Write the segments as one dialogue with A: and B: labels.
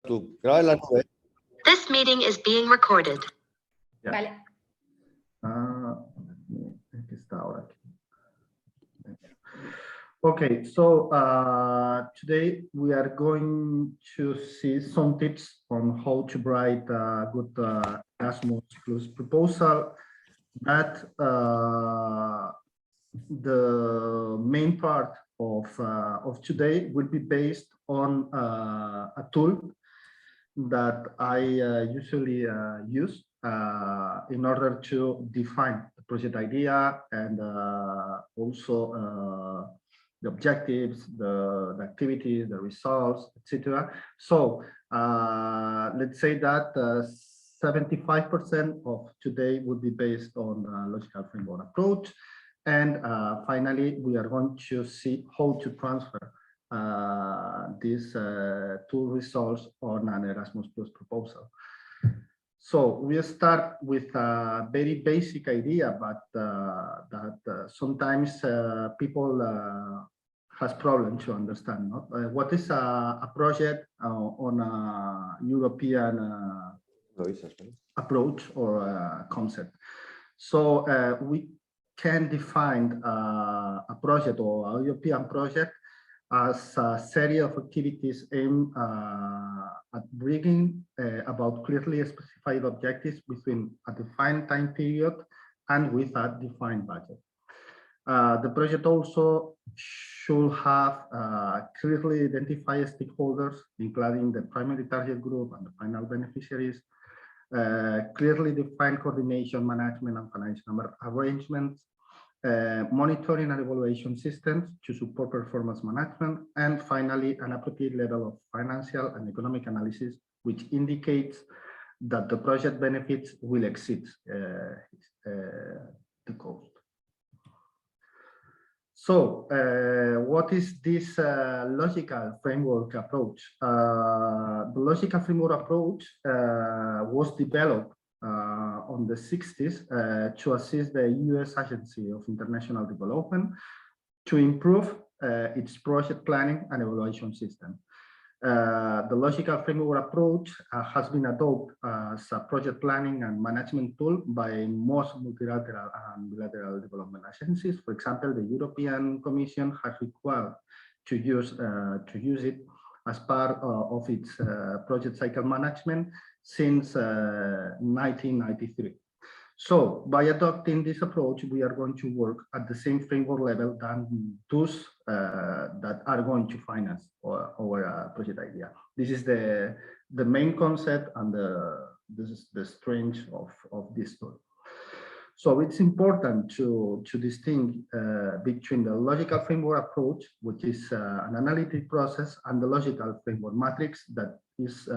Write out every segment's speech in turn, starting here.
A: Tú graba en la nube.
B: This meeting is being recorded.
C: Yeah.
D: Vale.
C: Aquí está ahora. Okay, so today we are going to see some tips on how to write a good Erasmus Plus proposal. That the main part of today will be based on a tool that I usually use in order to define the project idea and also the objectives, the activities, the results, etc. So let's say that 75% of today would be based on logical framework approach. And finally, we are going to see how to transfer these tool results on an Erasmus Plus proposal. So we start with a very basic idea, but that sometimes people has problem to understand. What is a project on a European approach or concept? So we can define a project or a European project as a series of activities aimed at bringing about clearly specified objectives within a defined time period and with a defined budget. The project also should have clearly identified stakeholders, including the primary target group and the final beneficiaries, clearly defined coordination, management, and financial arrangements, monitoring and evaluation systems to support performance management, and finally, an appropriate level of financial and economic analysis, which indicates that the project benefits will exceed the cost. So, what is this logical framework approach? The logical framework approach was developed on the 60s to assist the US Agency of International Development to improve its project planning and evaluation system. The logical framework approach has been adopted as a project planning and management tool by most multilateral and bilateral development agencies. For example, the European Commission has required to use it as part of its project cycle management since 1993. So by adopting this approach, we are going to work at the same framework level than those that are going to finance our project idea. This is the main concept and this is the strength of this tool. So it's important to distinguish between the logical framework approach, which is an analytic process, and the logical framework matrix, that is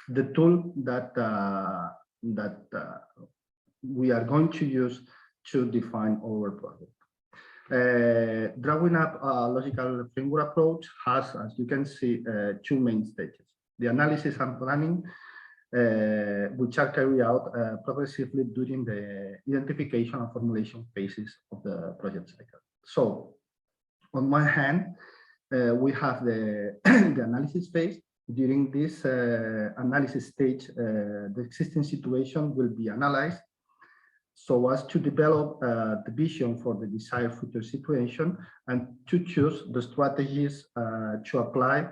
C: the tool that we are going to use to define our project. Drawing up a logical framework approach has, as you can see, two main stages: the analysis and planning, which are carried out progressively during the identification and formulation phases of the project cycle. So, on one hand, we have the analysis phase. During this analysis stage, the existing situation will be analyzed so as to develop the vision for the desired future situation and to choose the strategies to apply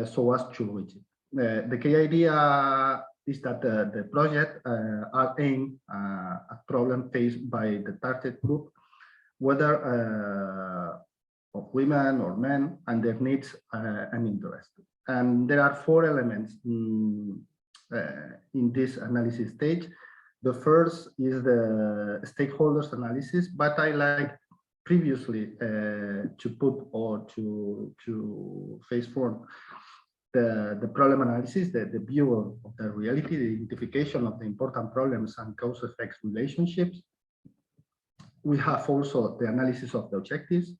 C: so as to reach it. The key idea is that the project are aimed at problem faced by the target group, whether of women or men, and their needs and interests. And there are four elements in this analysis stage. The first is the stakeholders analysis, but I like previously to put or to face form the problem analysis, the view of the reality, the identification of the important problems and cause-effects relationships. We have also the analysis of the objectives,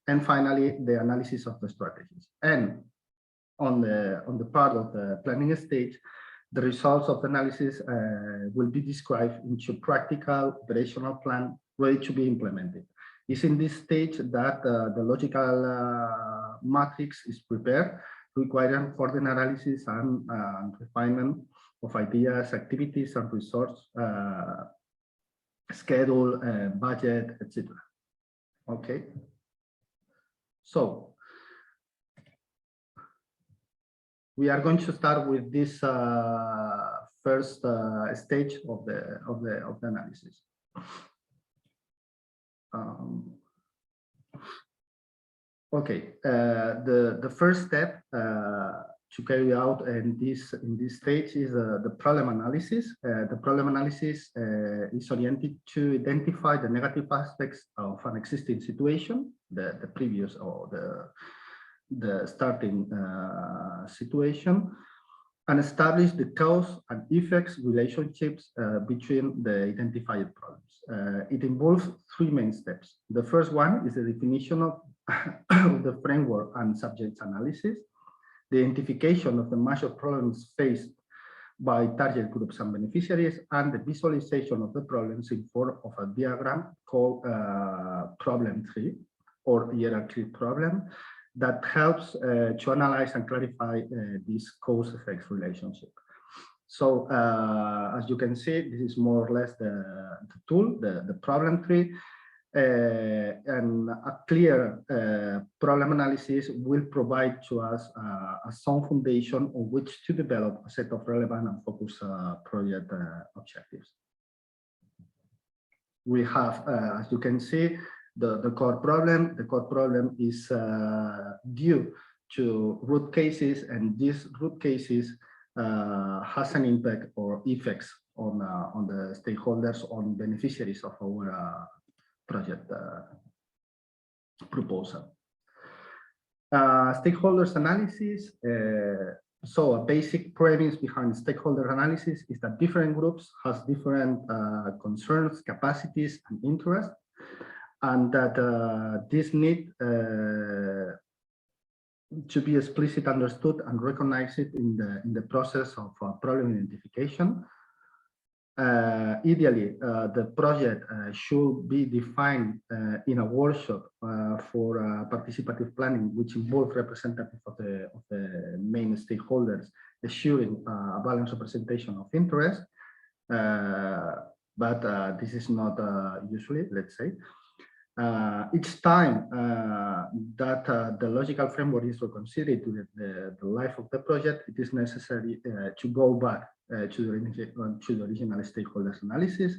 C: and finally the analysis of the strategies. And on the part of the planning stage, the results of the analysis will be described into practical operational plan ready to be implemented. It's in this stage that the logical matrix is prepared requiring further analysis and refinement of ideas, activities, and resource, schedule, budget, etc. Okay. So we are going to start with this first stage of the analysis. Okay, the first step to carry out in this stage is the problem analysis. The problem analysis is oriented to identify the negative aspects of an existing situation, the previous or the starting situation, and establish the cause and effects relationships between the identified problems. It involves three main steps. The first one is the definition of the framework and subject analysis, the identification of the major problems faced by target groups and beneficiaries, and the visualization of the problems in form of a diagram called problem tree or hierarchy problem that helps to analyze and clarify this cause-effect relationship. So as you can see, this is more or less the tool, the problem tree. And a clear problem analysis will provide to us a sound foundation on which to develop a set of relevant and focused project objectives. We have, as you can see, the core problem. The core problem is due to root cases, and these root cases has an impact or effects on the stakeholders, on beneficiaries of our project proposal. Stakeholders analysis. So a basic premise behind stakeholder analysis is that different groups has different concerns, capacities, and interests, and that this need to be explicitly understood and recognized in the process of problem identification. Ideally, the project should be defined in a workshop for participative planning, which involves representatives of the main stakeholders, assuring a balanced representation of interest. But this is not usually, let's say. Each time that the logical framework is reconsidered to the life of the project, it is necessary to go back to the original stakeholders analysis.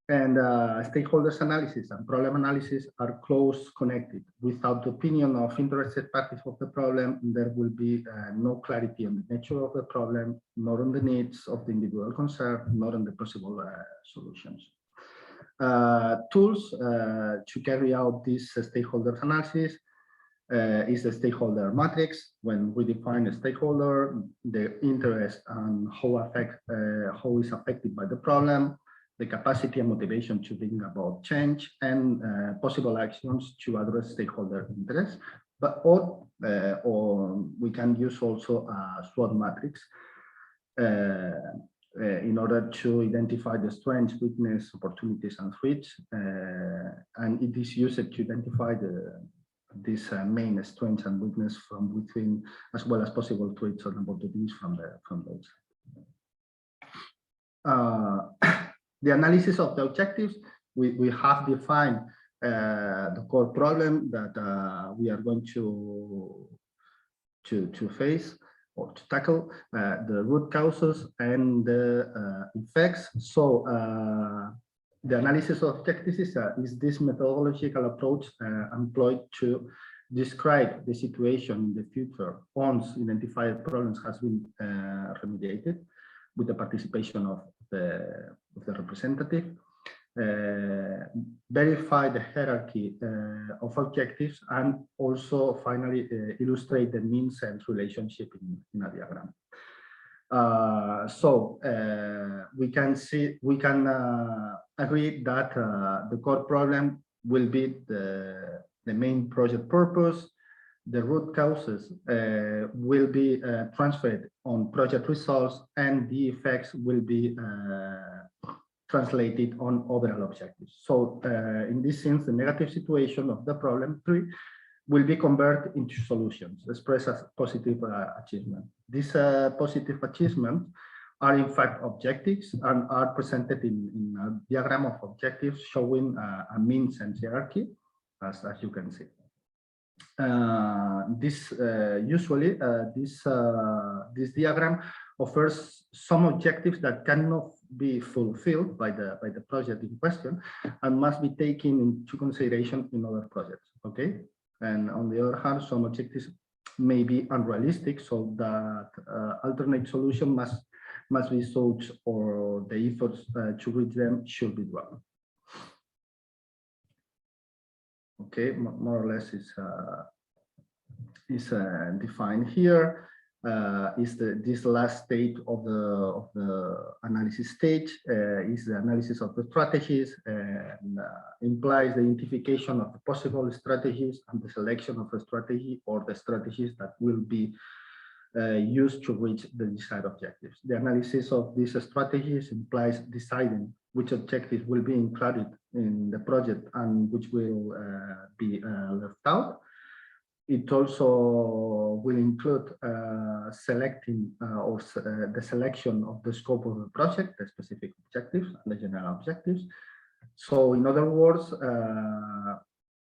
C: And stakeholders analysis and problem analysis are close connected. Without the opinion of interested parties of the problem, there will be no clarity on the nature of the problem, nor on the needs of the individual concerned, nor on the possible solutions. Tools to carry out this stakeholder analysis is the stakeholder matrix. When we define a stakeholder, the interest and how is affected by the problem, the capacity and motivation to bring about change, and possible actions to address stakeholder interests. Or we can use also a SWOT matrix in order to identify the strengths, weakness, opportunities, and threats. And it is used to identify these main strengths and weakness from within, as well as possible threats and opportunities from those. The analysis of the objectives, we have defined the core problem that we are going to face or to tackle, the root causes and the effects. So the analysis of objectives is this methodological approach employed to describe the situation in the future once identified problems has been remediated with the participation of the representative, verify the hierarchy of objectives, and also finally illustrate the means and relationship in a diagram. So we can agree that the core problem will be the main project purpose. The root causes will be transferred on project results, and the effects will be translated on overall objectives. So in this sense, the negative situation of the problem tree will be converted into solutions expressed as positive achievement. These positive achievements are in fact objectives and are presented in a diagram of objectives showing a means and hierarchy, as you can see. This diagram offers some objectives that cannot be fulfilled by the project in question and must be taken into consideration in other projects. Okay, and on the other hand, some objectives may be unrealistic, so that alternate solution must be sought, or the efforts to reach them should be dropped. Okay, more or less is defined here. This last stage of the analysis stage is the analysis of the strategies, and implies the identification of the possible strategies and the selection of a strategy or the strategies that will be used to reach the desired objectives. The analysis of these strategies implies deciding which objectives will be included in the project and which will be left out. It also will include selecting the selection of the scope of the project, the specific objectives and the general objectives. So in other words,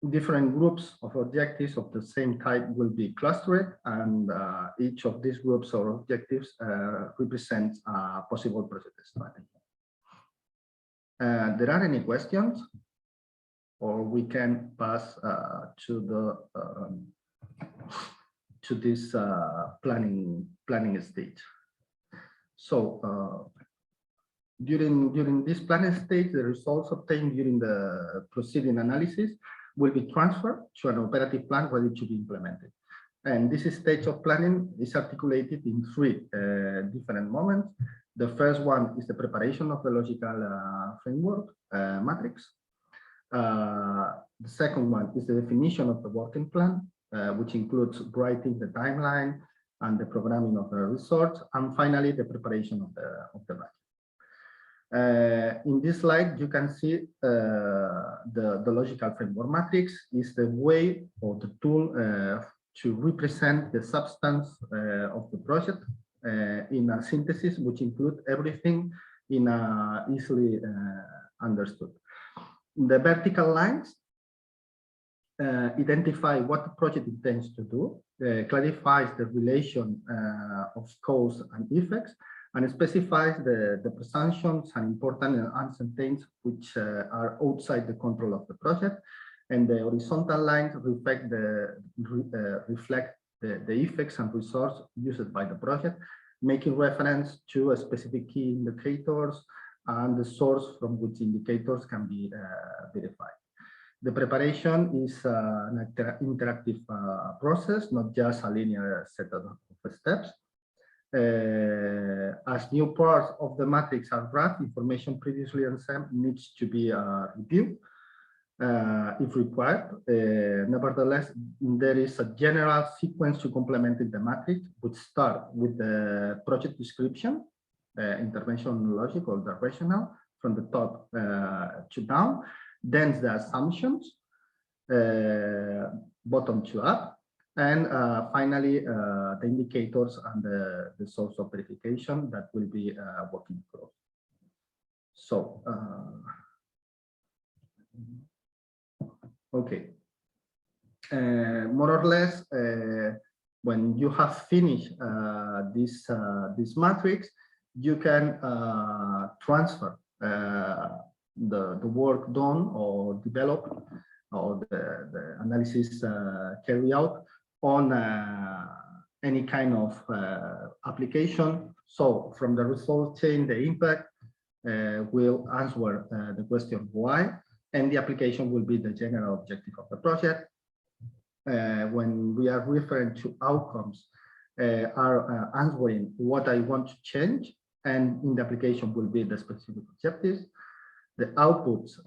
C: different groups of objectives of the same type will be clustered, and each of these groups or objectives represents a possible project strategy. There are any questions, or we can pass to this planning stage. So during this planning stage, the results obtained during the preceding analysis will be transferred to an operative plan ready to be implemented. And this stage of planning is articulated in three different moments. The first one is the preparation of the logical framework matrix. The second one is the definition of the working plan, which includes writing the timeline and the programming of the resource, and finally the preparation of the budget. In this slide, you can see the logical framework matrix is the way or the tool to represent the substance of the project in a synthesis, which includes everything in a easily understood. The vertical lines identify what the project intends to do, clarifies the relation of cause and effects, and specifies the presumptions and important uncertainties which are outside the control of the project. And the horizontal lines reflect the effects and resources used by the project, making reference to a specific key indicators and the source from which indicators can be verified. The preparation is an interactive process, not just a linear set of steps. As new parts of the matrix are draft, information previously assigned needs to be reviewed if required. Nevertheless, there is a general sequence to complement the matrix, which start with the project description, intervention logic or the rationale from the top to down, then the assumptions, bottom to up, and finally the indicators and the source of verification that will be working through. So okay, more or less, when you have finished this matrix, you can transfer the work done or developed, or the analysis carried out on any kind of application. So from the result chain, the impact will answer the question why, and the application will be the general objective of the project. When we are referring to outcomes, are answering what I want to change, and in the application will be the specific objectives. The outputs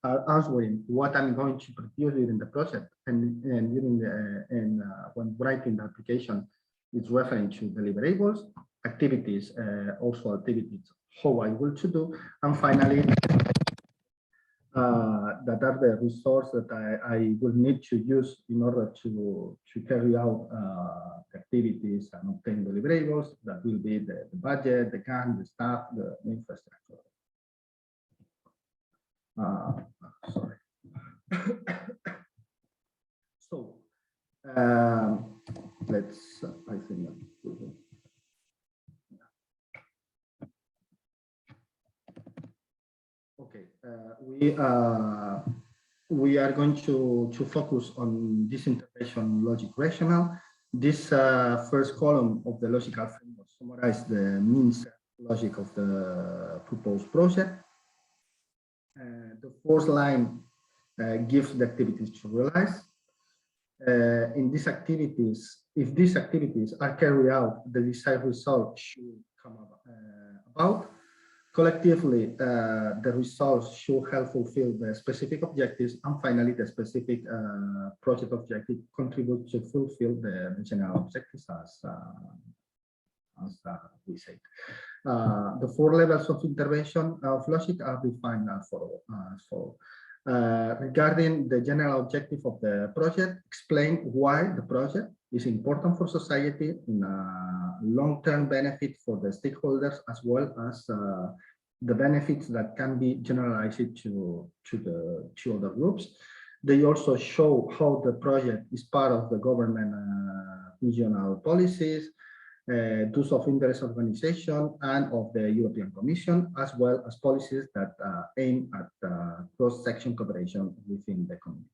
C: are answering what I'm going to produce during the project, and during when writing the application, it's referring to deliverables, activities, also activities, how I will to do, and finally that are the resources that I will need to use in order to carry out activities and obtain deliverables. That will be the budget, the gun, the staff, the infrastructure. Sorry. So let's, I think. Okay, we are going to focus on this integration logic rational. This first column of the logical framework summarizes the means logic of the proposed project. The fourth line gives the activities to realize. In these activities, if these activities are carried out, the desired result should come about. Collectively, the results should help fulfill the specific objectives, and finally, the specific project objective contribute to fulfill the general objectives, as we said. The four levels of intervention of logic are defined as follows. Regarding the general objective of the project, explain why the project is important for society in a long-term benefit for the stakeholders, as well as the benefits that can be generalized to other groups. They also show how the project is part of the government regional policies, those of interest organization and of the European Commission, as well as policies that aim at cross-section cooperation within the community.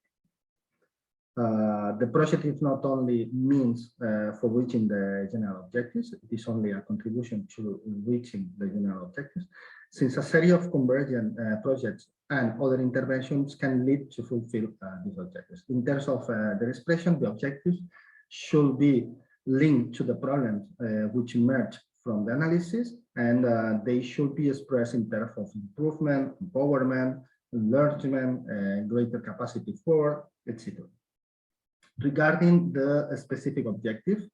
C: The project is not only means for reaching the general objectives, it is only a contribution to reaching the general objectives, since a series of convergent projects and other interventions can lead to fulfill these objectives. In terms of their expression, the objectives should be linked to the problems which emerge from the analysis, and they should be expressed in terms of improvement, empowerment, enlargement, greater capacity for, etc. Regarding the specific objective,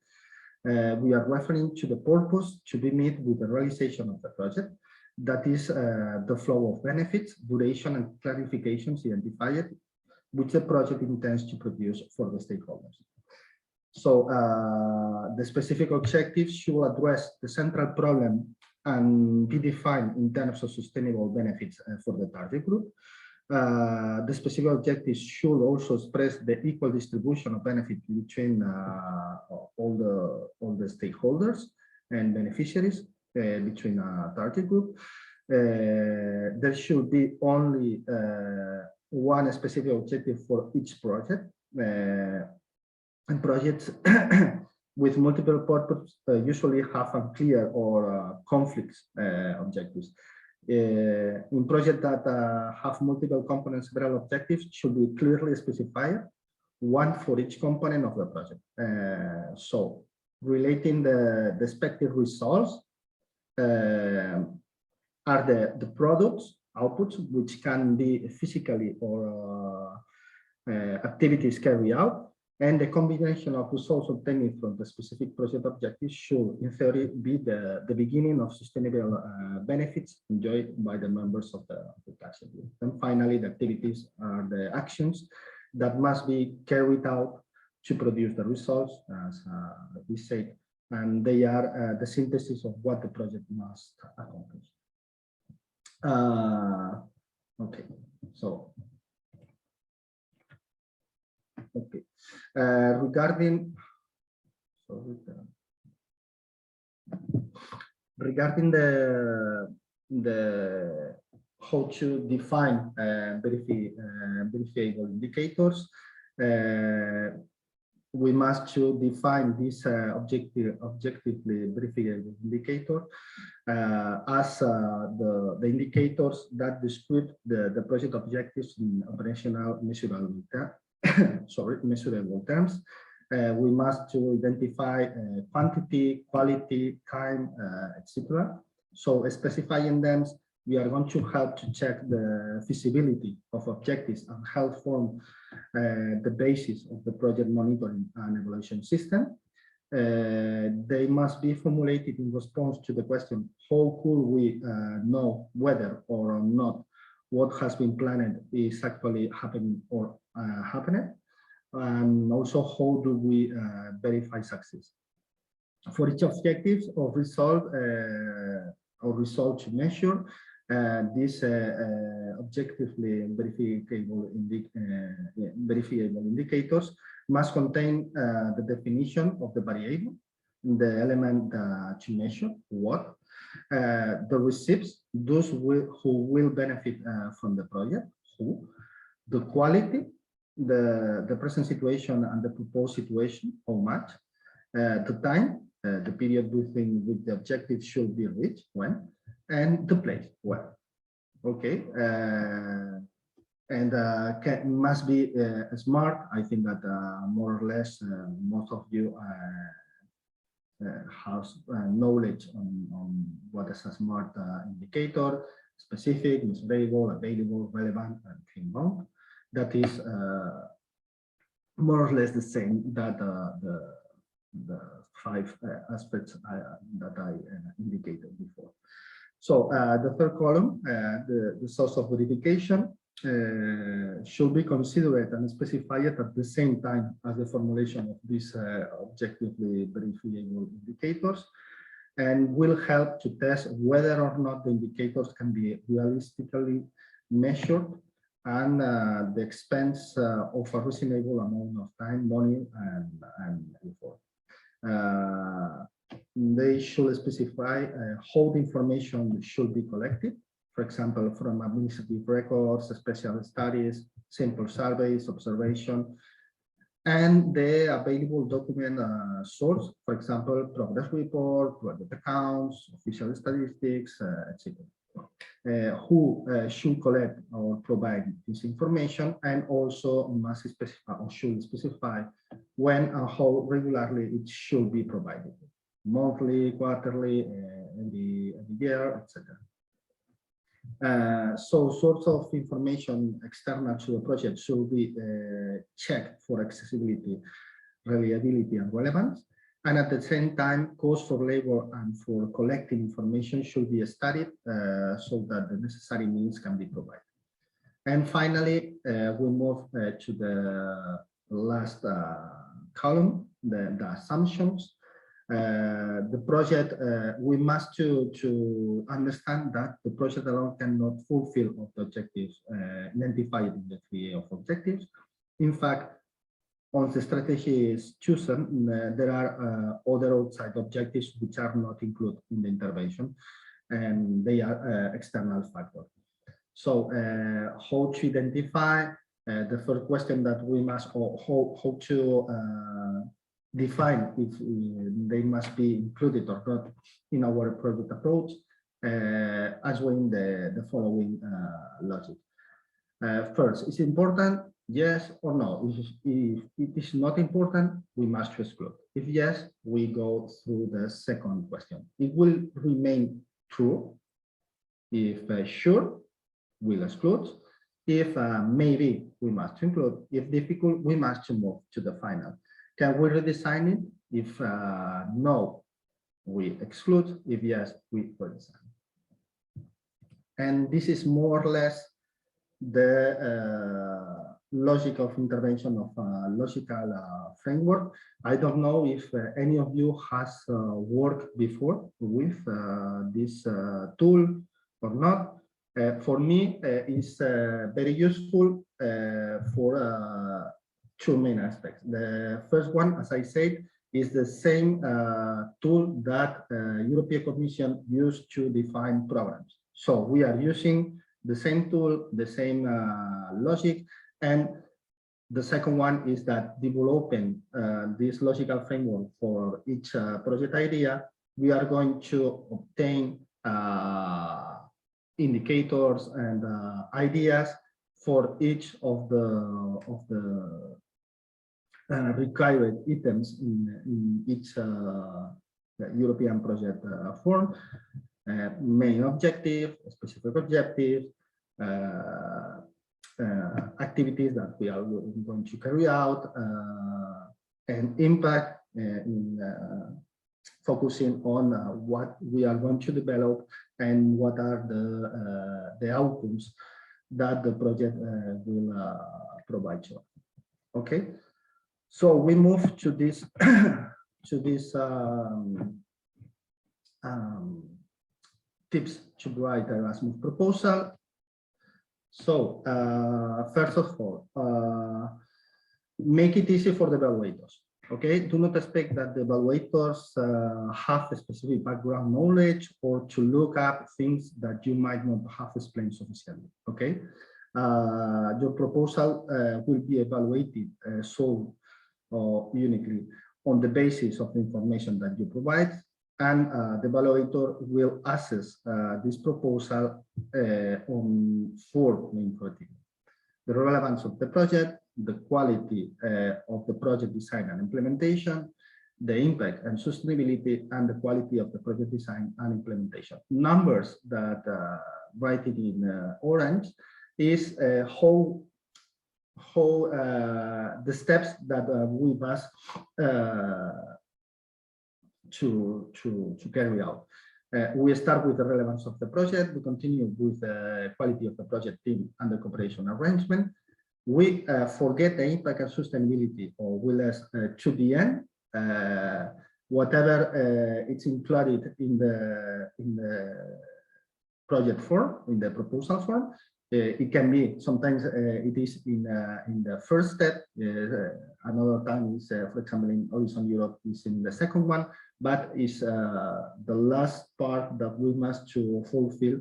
C: we are referring to the purpose to be met with the realization of the project. That is the flow of benefits, duration, and clarifications identified, which the project intends to produce for the stakeholders. So the specific objectives should address the central problem and be defined in terms of sustainable benefits for the target group. The specific objectives should also express the equal distribution of benefit between all the stakeholders and beneficiaries between a target group. There should be only one specific objective for each project. And projects with multiple purposes usually have unclear or conflicts objectives. In projects that have multiple components, several objectives should be clearly specified, one for each component of the project. So, relating the expected results are the products, outputs, which can be physically or activities carried out. And the combination of results obtained from the specific project objectives should, in theory, be the beginning of sustainable benefits enjoyed by the members of the target group. And finally, the activities are the actions that must be carried out to produce the results, as we said, and they are the synthesis of what the project must accomplish. Okay, so. Okay, regarding the how to define verifiable indicators, we must to define this objectively verifiable indicator as the indicators that describe the project objectives in operational measurable terms. Measurable terms. We must to identify quantity, quality, time, etc. So specifying them, we are going to help to check the feasibility of objectives and help form the basis of the project monitoring and evaluation system. They must be formulated in response to the question, how could we know whether or not what has been planned is actually happening or happening, and also how do we verify success. For each objective or result to measure, these objectively verifiable indicators must contain the definition of the variable, the element to measure, what, the recipients, those who will benefit from the project, who, the quality, the present situation and the proposed situation, how much, the time, the period within which the objective should be reached, when, and the place, when. Okay, and must be smart. I think that more or less most of you have knowledge on what is a smart indicator: specific, measurable, available, relevant, and thing-bound. That is more or less the same that the 5 aspects that I indicated before. So the third column, the source of verification, should be considered and specified at the same time as the formulation of these objectively verifiable indicators, and will help to test whether or not the indicators can be realistically measured and the expense of a reasonable amount of time, money, and effort. They should specify how the information should be collected, for example, from administrative records, special studies, simple surveys, observation, and the available document source, for example, progress report, project accounts, official statistics, etc. Who should collect or provide this information, and also must specify or should specify when and how regularly it should be provided, monthly, quarterly, every year, etc. So source of information external to the project should be checked for accessibility, reliability, and relevance. And at the same time, cost for labor and for collecting information should be studied so that the necessary means can be provided. And finally, we move to the last column, the assumptions. The project, we must to understand that the project alone cannot fulfill all the objectives identified in the 3 of objectives. In fact, once the strategy is chosen, there are other outside objectives which are not included in the intervention, and they are external factors. So how to identify the first question that we must, or how to define if they must be included or not in our project approach, as well in the following logic. First, it's important, yes or no. If it is not important, we must exclude. If yes, we go through the second question. It will remain true. If sure, we'll exclude. If maybe, we must include. If difficult, we must move to the final. Can we redesign it? If no, we exclude. If yes, we redesign. And this is more or less the logic of intervention of a logical framework. I don't know if any of you has worked before with this tool or not. For me, it's very useful for 2 main aspects. The first one, as I said, is the same tool that European Commission used to define programs. So we are using the same tool, the same logic. And the second one is that developing this logical framework for each project idea, we are going to obtain indicators and ideas for each of the required items in each European project form. Main objective, specific objective, activities that we are going to carry out, and impact in focusing on what we are going to develop and what are the outcomes that the project will provide you. Okay, so we move to this to this tips to write Erasmus proposal. So first of all, make it easy for the evaluators. Okay, do not expect that the evaluators have a specific background knowledge or to look up things that you might not have explained sufficiently. Okay, your proposal will be evaluated so uniquely on the basis of the information that you provide, and the evaluator will assess this proposal on 4 main criteria: the relevance of the project, the quality of the project design and implementation, the impact and sustainability, and the quality of the project design and implementation. Numbers that write it in orange is how the steps that we must to carry out. We start with the relevance of the project. We continue with the quality of the project team and the cooperation arrangement. We forget the impact and sustainability, or we less to the end. Whatever it's included in the project form, in the proposal form. It can be, sometimes it is in the first step, another time is, for example, in Horizon Europe is in the second one, but is the last part that we must to fulfill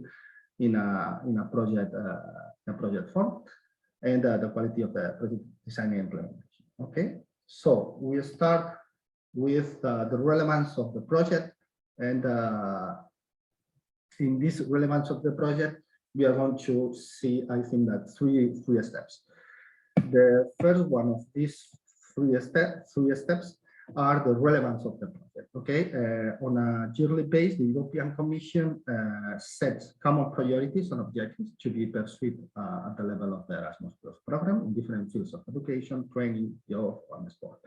C: in a project form, and the quality of the project design and implementation. Okay, so we start with the relevance of the project, and in this relevance of the project, we are going to see, I think, that three steps. The first one of these three steps are the relevance of the project. Okay, on a yearly basis, the European Commission sets common priorities and objectives to be pursued at the level of the Erasmus Plus program in different fields of education, training, job, and sport.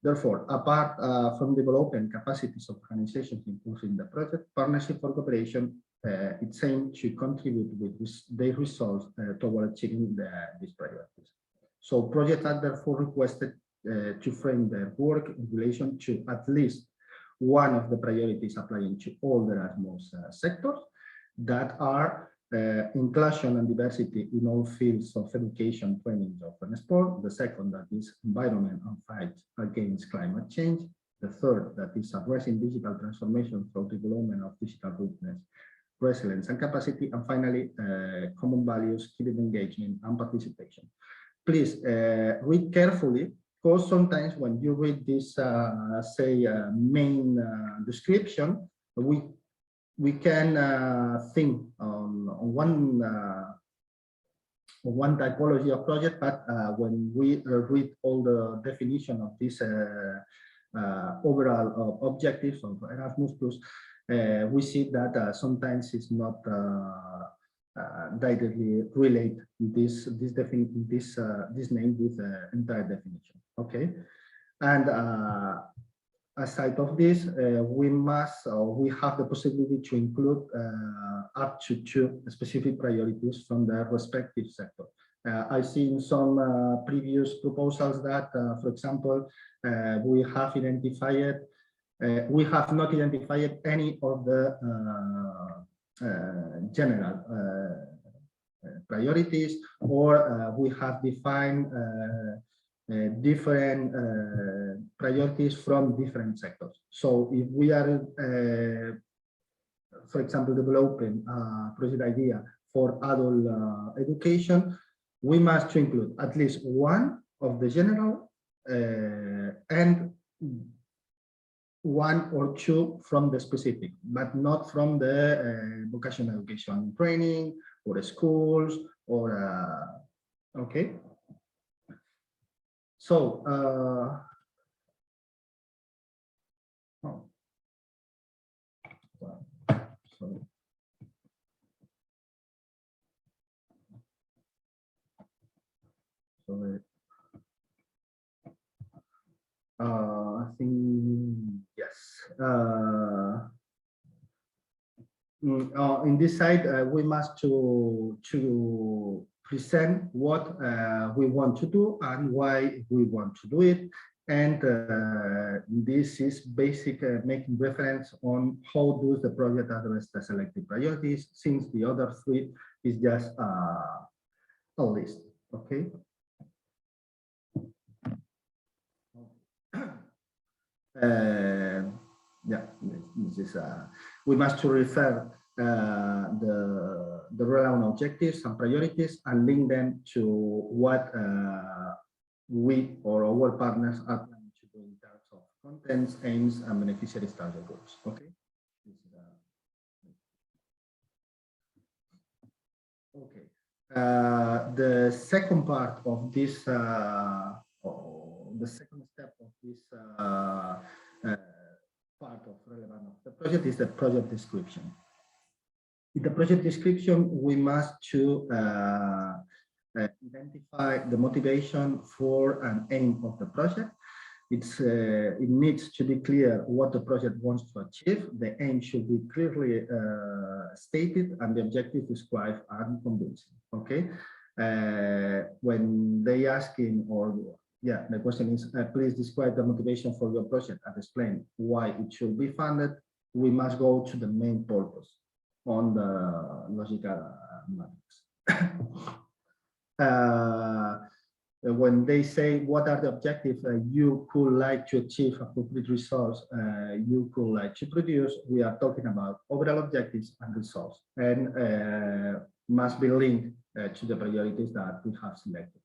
C: Therefore, apart from developing capacities of organizations improving the project, partnership for cooperation, it's aimed to contribute with their results toward achieving these priorities. So projects are therefore requested to frame their work in relation to at least one of the priorities applying to all the Erasmus sectors, that are inclusion and diversity in all fields of education, training, job, and sport. The second, that is environment and fight against climate change. The third, that is addressing digital transformation through development of digital goodness, resilience, and capacity. And finally, common values, keeping engagement and participation. Please read carefully, because sometimes when you read this, main description, we can think on one typology of project, but when we read all the definition of this overall objectives of Erasmus Plus, we see that sometimes it's not directly relate this name with the entire definition. Okay, and aside of this, we have the possibility to include up to 2 specific priorities from the respective sector. I've seen some previous proposals that, for example, we have not identified any of the general priorities, or we have defined different priorities from different sectors. So if we are, for example, developing a project idea for adult education, we must include at least one of the general and 1 or 2 from the specific, but not from the vocational education training or schools or okay. So I think yes. in this side, we must to present what we want to do and why we want to do it. And this is basic making reference on how does the project address the selected priorities, since the other three is just a list. Okay. Yeah, this is we must to refer the relevant objectives and priorities and link them to what we or our partners are planning to do in terms of contents, aims, and beneficiaries target groups. Okay. Okay. The second part of this, the second step of this part of relevant of the project is the project description. In the project description, we must to identify the motivation for an aim of the project. It needs to be clear what the project wants to achieve. The aim should be clearly stated and the objective described and convincing. Okay. When they asking, or yeah, the question is, please describe the motivation for your project and explain why it should be funded. We must go to the main purpose on the logical matrix. When they say what are the objectives you could like to achieve, appropriate results you could like to produce, we are talking about overall objectives and results, and must be linked to the priorities that we have selected.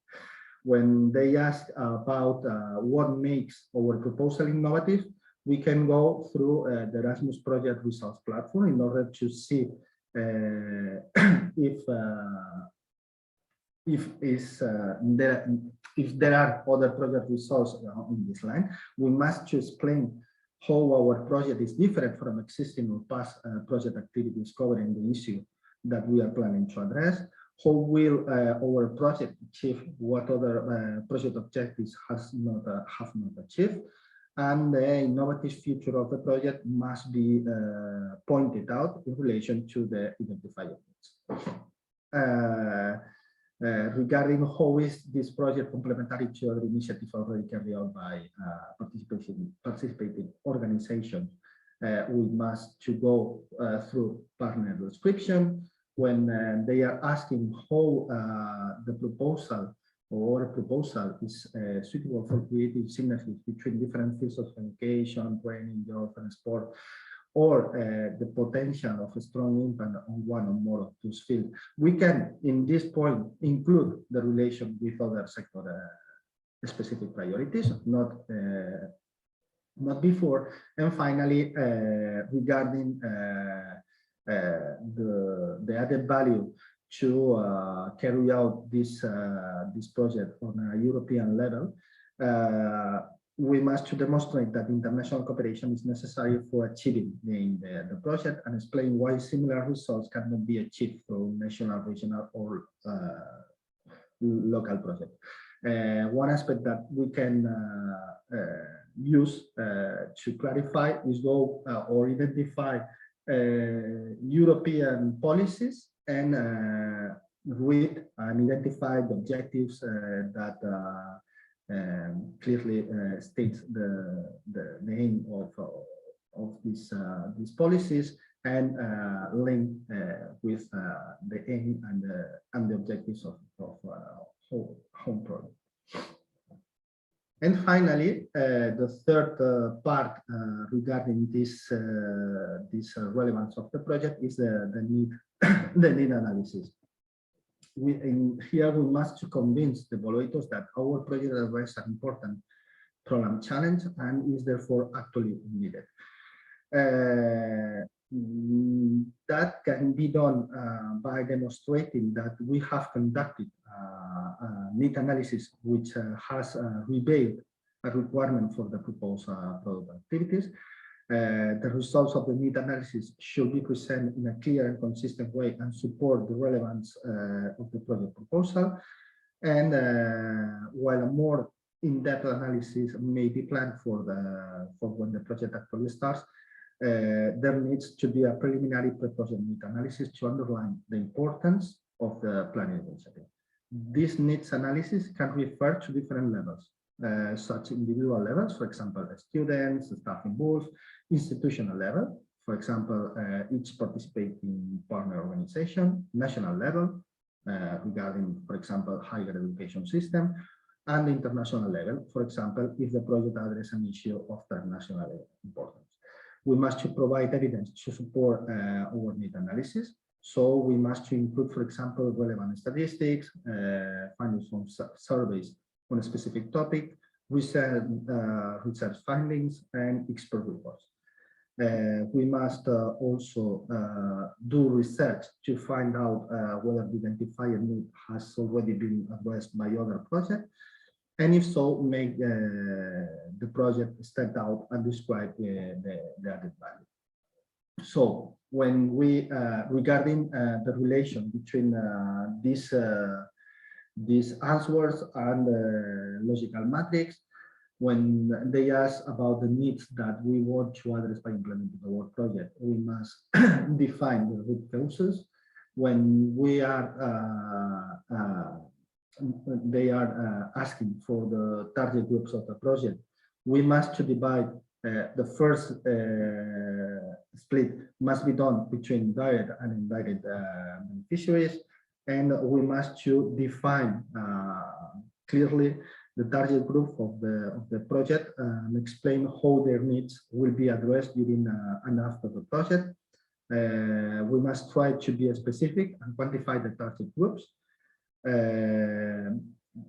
C: When they ask about what makes our proposal innovative, we can go through the Erasmus project results platform in order to see if there are other project results in this line. We must to explain how our project is different from existing or past project activities covering the issue that we are planning to address. How will our project achieve what other project objectives have not achieved? And the innovative future of the project must be pointed out in relation to the identified needs. Regarding how is this project complementary to other initiatives already carried out by participating organizations, we must to go through partner description. When they are asking how the proposal or proposal is suitable for creating synergies between different fields of education, training, jobs, and sport, or the potential of a strong impact on one or more of those fields, we can, in this point, include the relation with other sector specific priorities, not before. And finally, regarding the added value to carry out this project on a European level, we must to demonstrate that international cooperation is necessary for achieving the project, and explain why similar results cannot be achieved through national, regional, or local projects. One aspect that we can use to clarify is go or identify European policies and read and identify the objectives that clearly states the aim of these policies, and link with the aim and the objectives of home project. And finally, the third part regarding this relevance of the project is the need analysis. Here we must convince the evaluators that our project addresses an important problem challenge and is therefore actually needed. That can be done by demonstrating that we have conducted a need analysis which has revealed a requirement for the proposed product activities. The results of the need analysis should be presented in a clear and consistent way and support the relevance of the project proposal. And while a more in-depth analysis may be planned for when the project actually starts, there needs to be a preliminary pre-project need analysis to underline the importance of the planning initiative. This needs analysis can refer to different levels, such individual levels, for example, students, staff involved, institutional level, for example, each participating partner organization, national level, regarding, for example, higher education system, and international level, for example, if the project addresses an issue of international importance. We must provide evidence to support our need analysis. So we must include, for example, relevant statistics, findings from surveys on a specific topic, research findings, and expert reports. We must also do research to find out whether the identified need has already been addressed by other projects, and if so, make the project stand out and describe the added value. So when we, regarding the relation between these answers and the logical matrix, when they ask about the needs that we want to address by implementing our project, we must define the root causes. When we are they are asking for the target groups of the project, we must divide the first split must be done between direct and indirect beneficiaries, and we must define clearly the target group of the project and explain how their needs will be addressed during and after the project. We must try to be specific and quantify the target groups.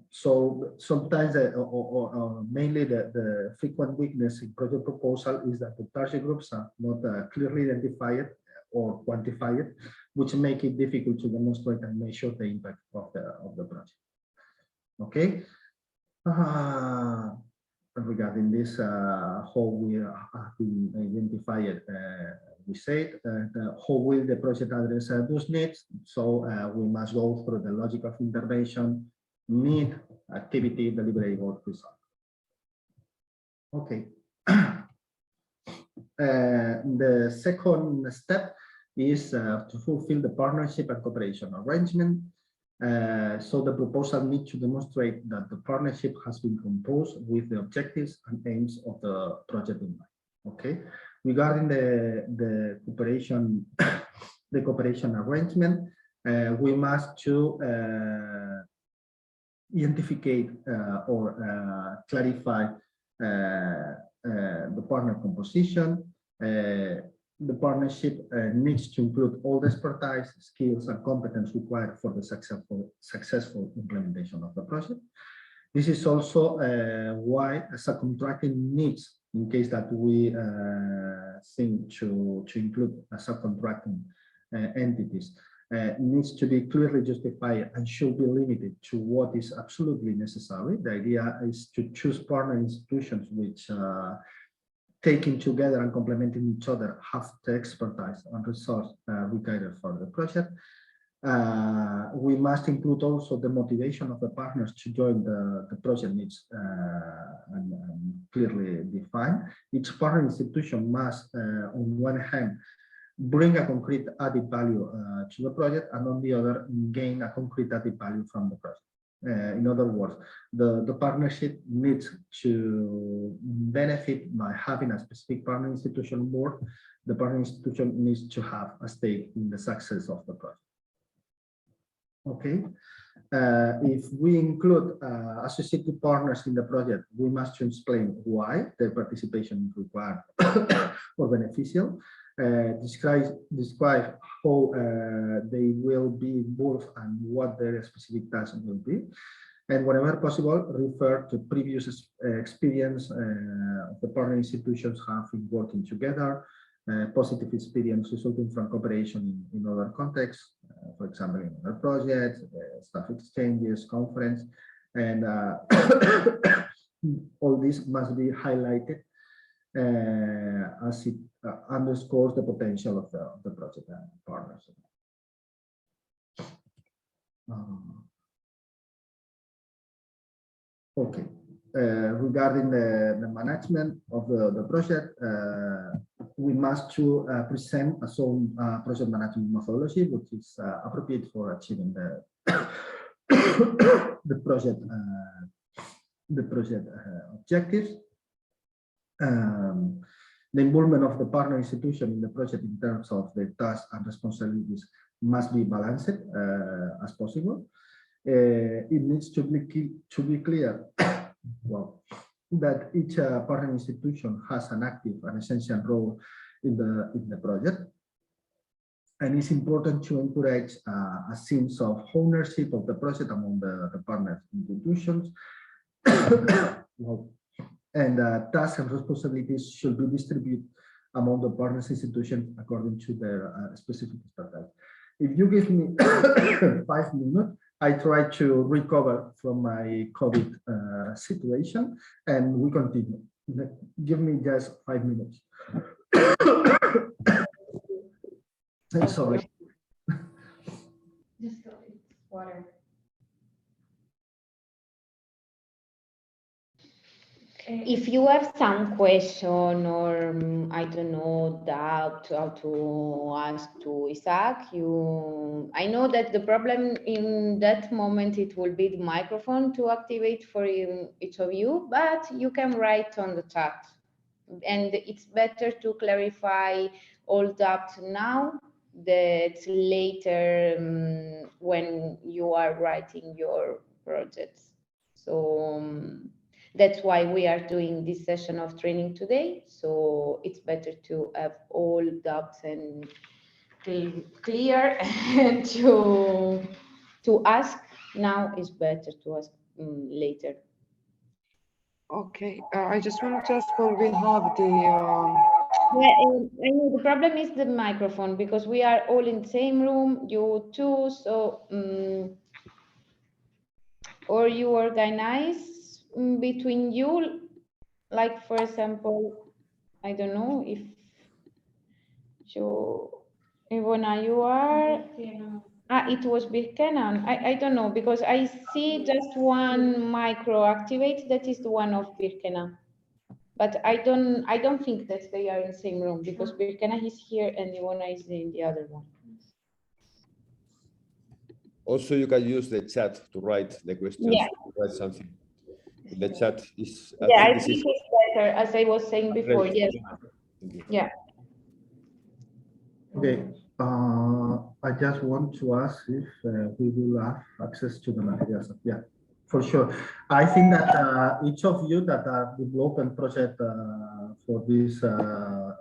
C: So sometimes, or mainly the frequent weakness in project proposal is that the target groups are not clearly identified or quantified, which make it difficult to demonstrate and measure the impact of the project. Okay. Regarding this, how we have been identified, we said how will the project address those needs. So we must go through the logic of intervention, need, activity, deliverable, result. Okay. The second step is to fulfill the partnership and cooperation arrangement. So the proposal needs to demonstrate that the partnership has been composed with the objectives and aims of the project in mind. Okay. Regarding the cooperation, the cooperation arrangement, we must identify or clarify the partner composition. The partnership needs to include all the expertise, skills, and competence required for the successful implementation of the project. This is also why subcontracting needs, in case that we think to include subcontracting entities, needs to be clearly justified and should be limited to what is absolutely necessary. The idea is to choose partner institutions which taking together and complementing each other have the expertise and resource required for the project. We must include also the motivation of the partners to join the project needs and clearly define. Each partner institution must, on one hand, bring a concrete added value to the project, and on the other, gain a concrete added value from the project. In other words, the partnership needs to benefit by having a specific partner institution on board. The partner institution needs to have a stake in the success of the project. Okay. If we include associated partners in the project, we must explain why their participation is required or beneficial. Describe how they will be involved and what their specific tasks will be, and whenever possible, refer to previous experience of the partner institutions have been working together, positive experience resulting from cooperation in other contexts, for example, in other projects, staff exchanges, conference, and all this must be highlighted as it underscores the potential of the project partners. Okay. regarding the management of the project, we must to present a some project management methodology, which is appropriate for achieving the the project objectives. The involvement of the partner institution in the project in terms of the tasks and responsibilities must be balanced as possible. It needs to be clear well, that each partner institution has an active and essential role in the project. And it's important to encourage a sense of ownership of the project among the partner institutions. Well, and tasks and responsibilities should be distributed among the partners institutions according to their specific expertise. If you give me 5 minutes, I try to recover from my COVID situation, and we continue. Give me just 5 minutes. I'm sorry.
A: Just go. Water.
D: If you have some question or I don't know doubt how to ask to Isaac, I know that the problem in that moment it will be the microphone to activate for each of you, but you can write on the chat, and it's better to clarify all doubts now that later when you are writing your projects. So. That's why we are doing this session of training today. So it's better to have all doubts and clear and to ask now is better to ask later.
E: Okay, I just wanted to ask when we'll have the.
D: Yeah, I know the problem is the microphone because we are all in the same room, you too. So, or you organize between you, like for example, I don't know if Ivona, you are it was Birkenan. I don't know because I see just one micro activate, that is the one of Birkenan, but I don't think that they are in the same room because Birkenan is here and Ivona is in the other one.
F: Also, you can use the chat to write the questions.
D: Yeah.
F: Write something. The chat is.
D: I think it's better, as I was saying before. Yes. Yeah.
C: Okay. I just want to ask if we will have access to the materials. Yeah, for sure. I think that each of you that are developing project for this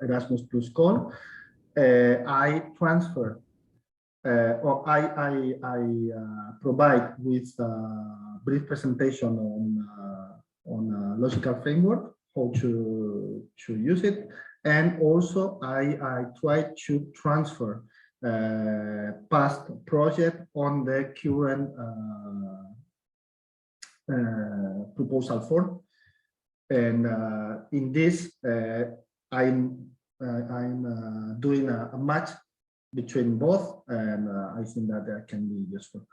C: Erasmus Plus call, I transfer or I provide with a brief presentation on logical framework, how to use it, and also I try to transfer past project on the current proposal form, and in this I'm doing a match between both, and I think that can be useful.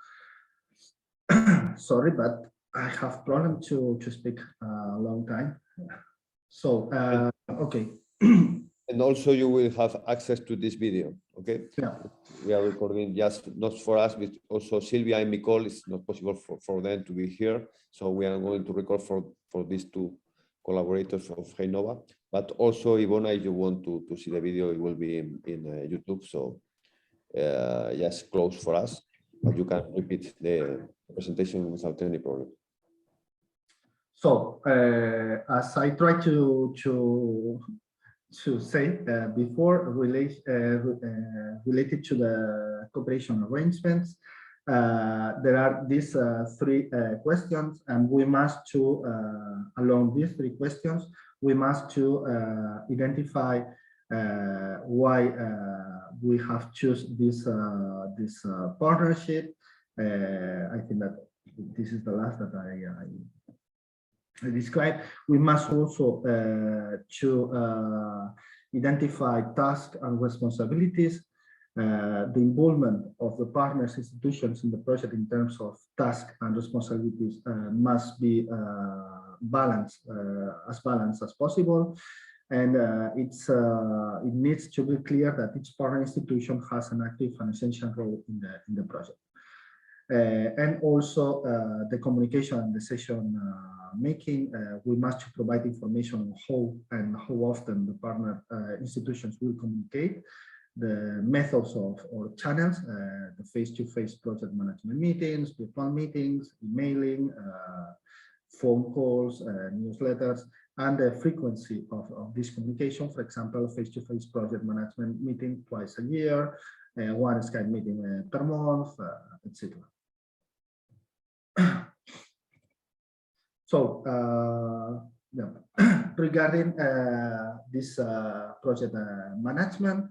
C: Sorry, but I have problem to speak a long time. So okay.
F: And also you will have access to this video. Okay.
C: Yeah.
F: We are recording just not for us, but also Sylvia and Nicole. It's not possible for them to be here, so we are going to record for these two collaborators of Heinova. But also, Ivona, if you want to see the video, it will be in YouTube. So just close for us, but you can repeat the presentation without any problem.
C: So as I tried to say before, related to the cooperation arrangements, there are these three questions, and we must to along these three questions we must to identify why we have choose this partnership. I think that this is the last that I described. We must also to identify tasks and responsibilities. The involvement of the partners institutions in the project in terms of tasks and responsibilities must be balanced as possible. And it needs to be clear that each partner institution has an active and essential role in the project. And also the communication and decision making, we must provide information on how often the partner institutions will communicate, the methods or channels, the face-to-face project management meetings, virtual meetings, emailing, phone calls, newsletters, and the frequency of this communication. For example, face-to-face project management meeting twice a year, one Skype meeting per month, etc. So, regarding this project management,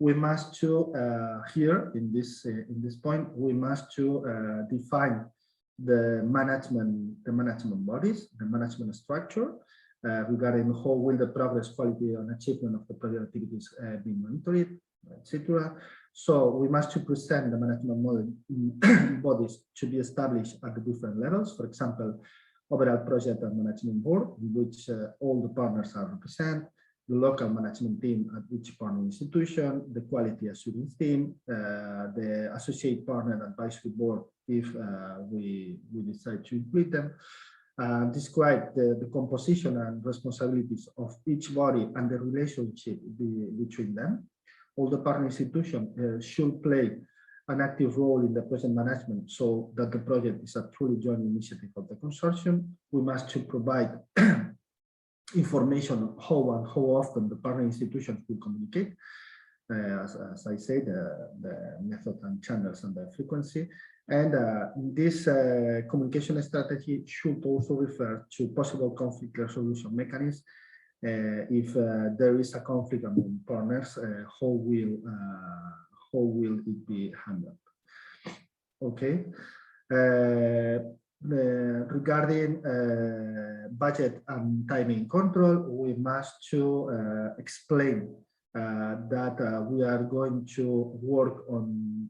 C: we must here in this point we must define the management bodies, the management structure, regarding how will the progress, quality, and achievement of the project activities be monitored, etc. So we must present the management bodies to be established at the different levels. For example, overall project and management board, in which all the partners are represented, the local management team at each partner institution, the quality assurance team, the associate partner advisory board if we decide to include them, describe the composition and responsibilities of each body and the relationship between them. All the partner institutions should play an active role in the project management so that the project is a truly joint initiative of the consortium. We must provide information on how and how often the partner institutions will communicate. As I said, the method and channels and the frequency. And this communication strategy should also refer to possible conflict resolution mechanisms. If there is a conflict among partners, how will it be handled? Okay. Regarding budget and timing control, we must explain that we are going to work on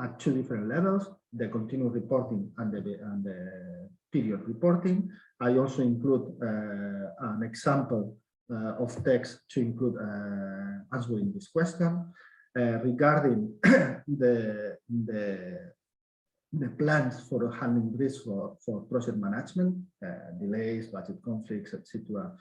C: at two different levels: the continuous reporting and the period reporting. I also include an example of text to include answering this question. Regarding the plans for handling risk for project management, delays, budget conflicts, etc.,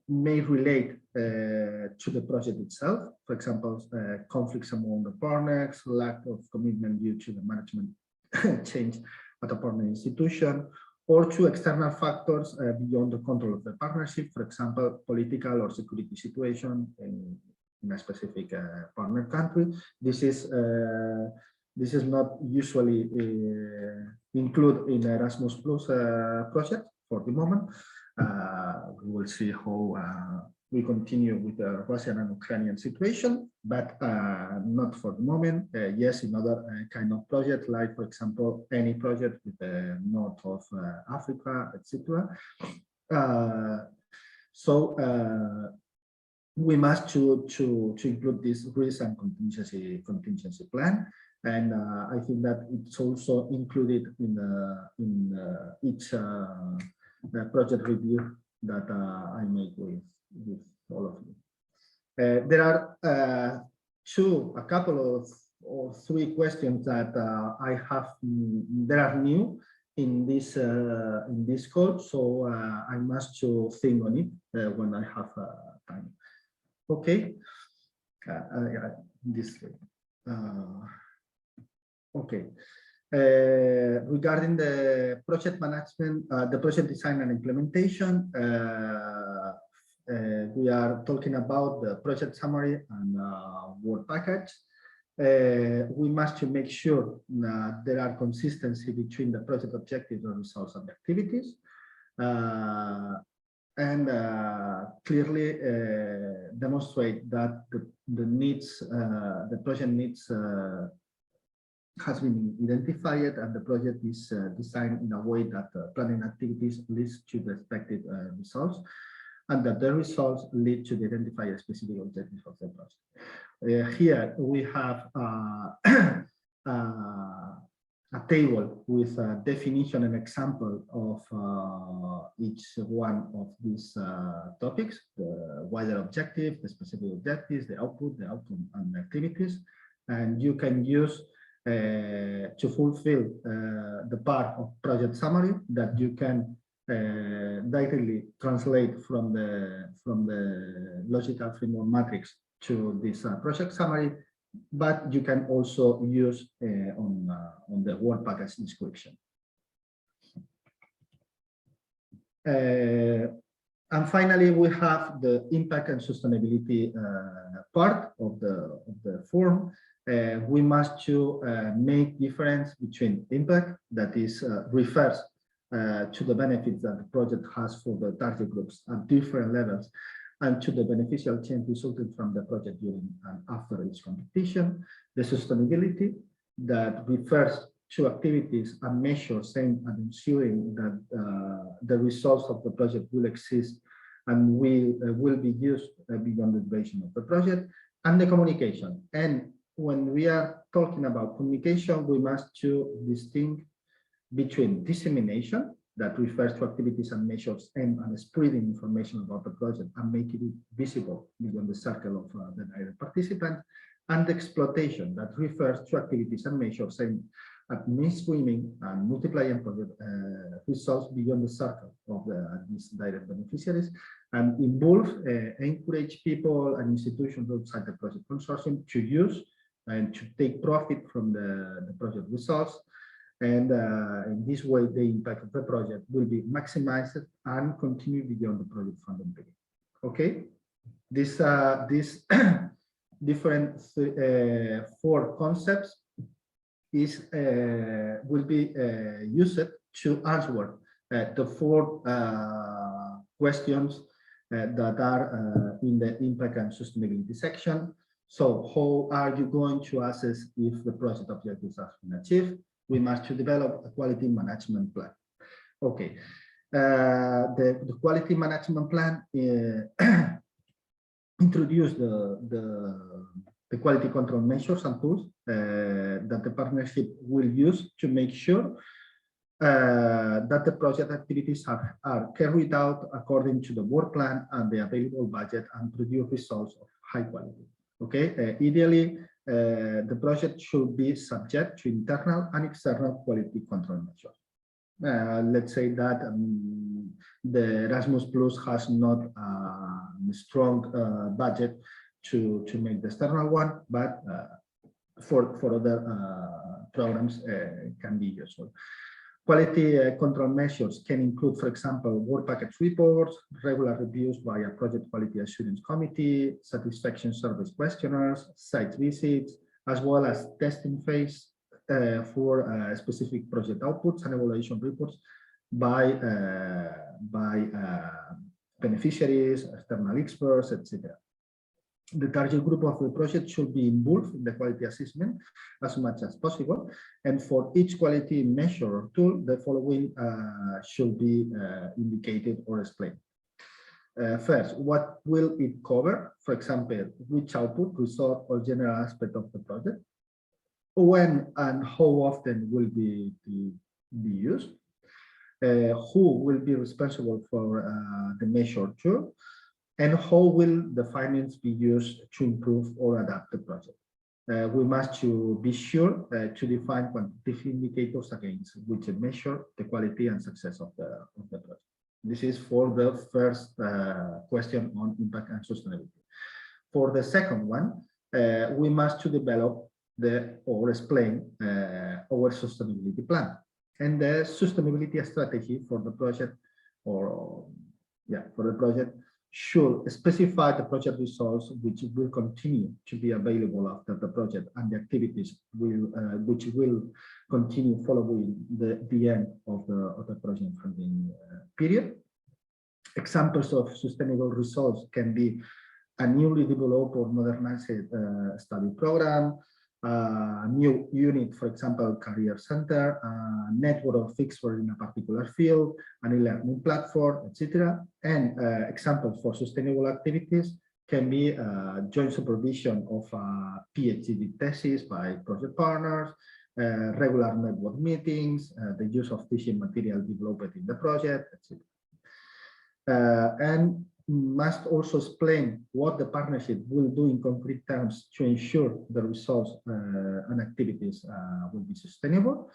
C: may relate to the project itself. For example, conflicts among the partners, lack of commitment due to the management change at a partner institution, or to external factors beyond the control of the partnership, for example, political or security situation in a specific partner country. This is not usually included in Erasmus Plus project for the moment. We will see how we continue with the Russian and Ukrainian situation, but not for the moment. Yes, in other kind of projects, like for example, any project with the north of Africa, etc. So we must to include this risk and contingency plan, and I think that it's also included in each project review that I make with all of you. There are a couple of or three questions that I have that are new in this code, so I must think on it when I have time. Okay, this way. Okay. Regarding the project management, the project design and implementation, we are talking about the project summary and work package. We must make sure that there are consistency between the project objectives and results and activities, and clearly demonstrate that the project needs has been identified and the project is designed in a way that planning activities leads to the expected results. and that the results lead to the identified specific objectives of the project. Here we have a table with a definition and example of each one of these topics: the wider objective, the specific objectives, the outcome, and the activities. And you can use to fulfill the part of project summary that you can directly translate from the logical framework matrix to this project summary, but you can also use on the work package description. And finally, we have the impact and sustainability part of the form. We must make difference between impact, that is refers to the benefits that the project has for the target groups at different levels, and to the beneficial change resulted from the project during and after its completion. The sustainability, that refers to activities and measures aimed at ensuring that the results of the project will exist and will be used beyond the duration of the project. And the communication. And when we are talking about communication, we must distinguish between dissemination, that refers to activities and measures aimed at spreading information about the project and making it visible beyond the circle of the direct participants, and exploitation, that refers to activities and measures aimed at mainstreaming and multiplying project results beyond the circle of these direct beneficiaries, and encourage people and institutions outside the project consortium to use and to take profit from the project results. And in this way, the impact of the project will be maximized and continue beyond the project funding period. Okay, this different four concepts will be used to answer the four questions that are in the impact and sustainability section. So, how are you going to assess if the project objectives have been achieved? We must develop a quality management plan. Okay, the quality management plan introduce the quality control measures and tools that the partnership will use to make sure that the project activities are carried out according to the work plan and the available budget and produce results of high quality. Okay, ideally, the project should be subject to internal and external quality control measures. Let's say that the Erasmus Plus has not a strong budget to make the external one, but for other programs can be useful. Quality control measures can include, for example, work package reports, regular reviews by a project quality assurance committee, satisfaction survey questionnaires, site visits, as well as testing phase for specific project outputs and evaluation reports by beneficiaries, external experts, etc. The target group of the project should be involved in the quality assessment as much as possible. And for each quality measure or tool, the following should be indicated or explained. First, what will it cover? For example, which output, result, or general aspect of the project? When and how often will be used? Who will be responsible for the measure tool? And how will the findings be used to improve or adapt the project? We must be sure to define quantitative indicators against which measure the quality and success of the project. This is for the first question on impact and sustainability. For the second one, we must develop or explain our sustainability plan and the sustainability strategy for the project, should specify the project results which will continue to be available after the project and the activities which will continue following the end of the project funding period. Examples of sustainable results can be a newly developed or modernized study program, new unit, for example, career center, network of experts in a particular field, an e-learning platform, etc. And examples for sustainable activities can be joint supervision of a PhD thesis by project partners, regular network meetings, the use of teaching material developed in the project, etc. And must also explain what the partnership will do in concrete terms to ensure the results and activities will be sustainable.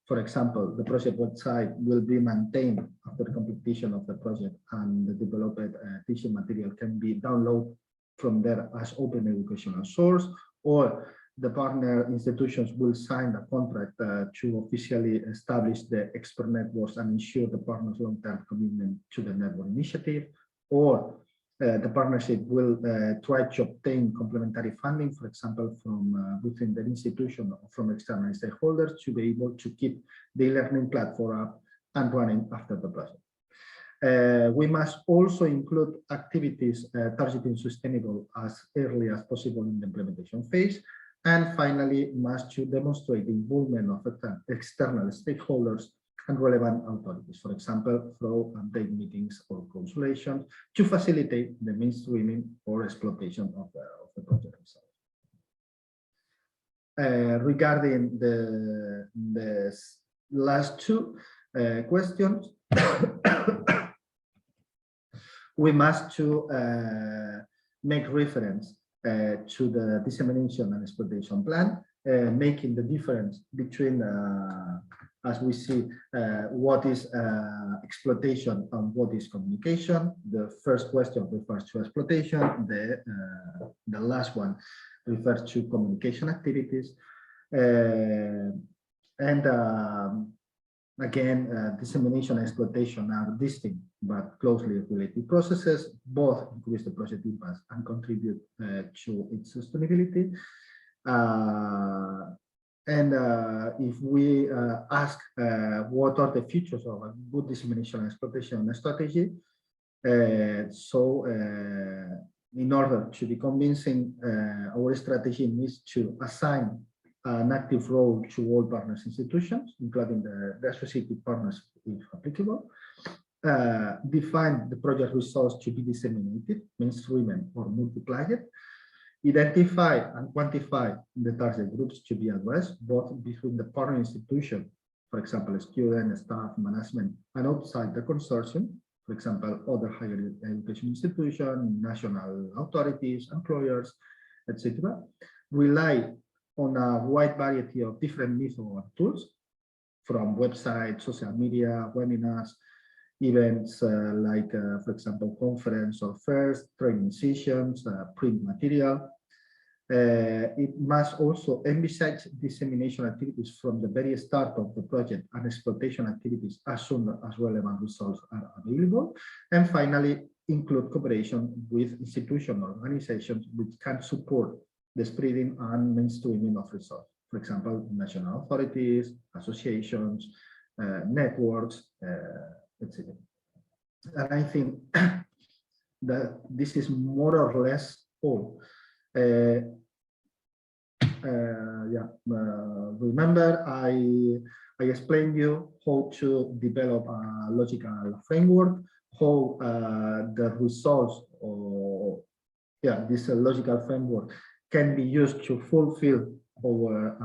C: For example, the project website will be maintained after completion of the project, and the developed teaching material can be downloaded from there as open educational source, or the partner institutions will sign a contract to officially establish the expert networks and ensure the partner's long-term commitment to the network initiative, or the partnership will try to obtain complementary funding, for example, from within the institution or from external stakeholders to be able to keep the learning platform up and running after the project. We must also include activities targeting sustainable as early as possible in the implementation phase. And finally, must to demonstrate the involvement of external stakeholders and relevant authorities, for example, through update meetings or consultations to facilitate the mainstreaming or exploitation of the project itself. Regarding the last two questions, we must to make reference to the dissemination and exploitation plan, making the difference between, as we see, what is exploitation and what is communication. The first question refers to exploitation, the last one refers to communication activities. Again, dissemination and exploitation are distinct but closely related processes. Both increase the project impact and contribute to its sustainability. If we ask what are the features of a good dissemination and exploitation strategy, in order to be convincing, our strategy needs to assign an active role to all partners institutions, including the associated partners if applicable, define the project results to be disseminated, mainstreamed or multiplied, identify and quantify the target groups to be addressed, both between the partner institution, for example, student, staff, management, and outside the consortium, for example, other higher education institutions, national authorities, employers, etc. Rely on a wide variety of different methods and tools, from websites, social media, webinars, events like, for example, conference or fairs, training sessions, print material. It must also envisage dissemination activities from the very start of the project and exploitation activities as soon as relevant results are available. And finally, include cooperation with institutional organizations which can support the spreading and mainstreaming of results. For example, national authorities, associations, networks, etc. And I think that this is more or less all. Remember, I explained you how to develop a logical framework, how the results or this logical framework can be used to fulfill our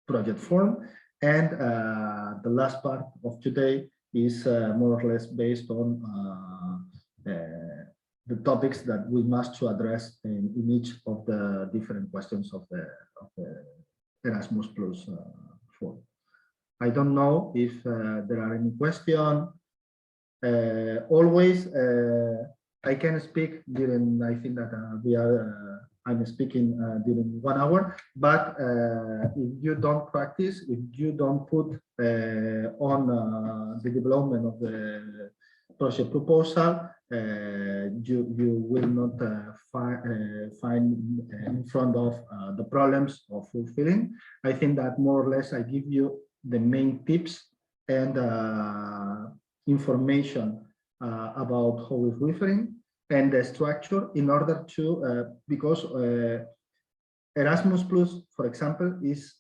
C: project form. And the last part of today is more or less based on the topics that we must to address in each of the different questions of the Erasmus Plus form. I don't know if there are any questions. Always, I can speak during, I think that I'm speaking during 1 hour, but if you don't practice, if you don't put on the development of the project proposal, you will not find in front of the problems of fulfilling. I think that more or less I give you the main tips and information about how it's referring and the structure in order to, because Erasmus Plus, for example, is